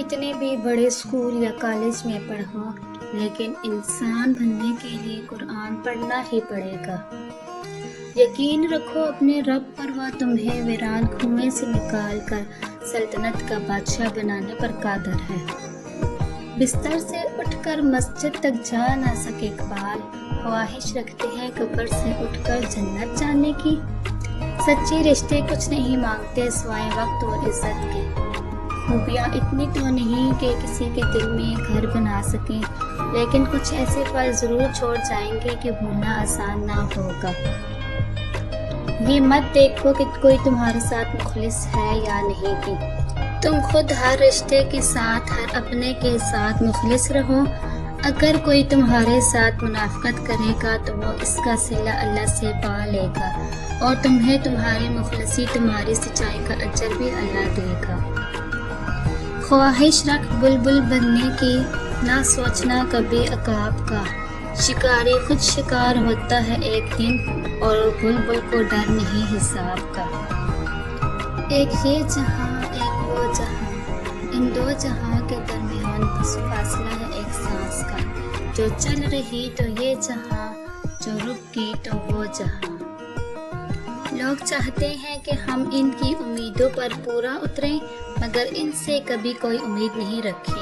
کتنے بھی بڑے اسکول یا کالج میں پڑھو، لیکن انسان بننے کے لیے قرآن پڑھنا ہی پڑے گا۔ یقین رکھو اپنے رب پر، وہ تمہیں ویران کنویں سے نکال کر سلطنت کا بادشاہ بنانے پر قادر ہے۔ بستر سے اٹھ کر مسجد تک جا نہ سکے اقبال، خواہش رکھتے ہیں قبر سے اٹھ کر جنت جانے کی۔ سچے رشتے کچھ نہیں مانگتے سوائے وقت اور عزت کے۔ خوبیاں اتنی تو نہیں کہ کسی کے دل میں گھر بنا سکیں، لیکن کچھ ایسے پل ضرور چھوڑ جائیں گے کہ بھولنا آسان نہ ہوگا۔ یہ مت دیکھو کہ کوئی تمہارے ساتھ مخلص ہے یا نہیں کی، تم خود ہر رشتے کے ساتھ، ہر اپنے کے ساتھ مخلص رہو۔ اگر کوئی تمہارے ساتھ منافقت کرے گا تو وہ اس کا صلہ اللہ سے پا لے گا، اور تمہیں تمہاری مخلصی، تمہاری سچائی کا اجر بھی اللہ دے گا۔ خواہش رکھ بلبل بننے کی، نہ سوچنا کبھی عقاب کا۔ شکاری خود شکار ہوتا ہے ایک دن، اور بلبل کو ڈر نہیں حساب کا۔ ایک یہ جہاں ایک وہ جہاں، ان دو جہاں کے درمیان بس فاصلہ ہے ایک سانس کا۔ جو چل رہی تو یہ جہاں، جو رک گئی تو وہ جہاں۔ لوگ چاہتے ہیں کہ ہم ان کی امیدوں پر پورا اتریں، مگر ان سے کبھی کوئی امید نہیں رکھی۔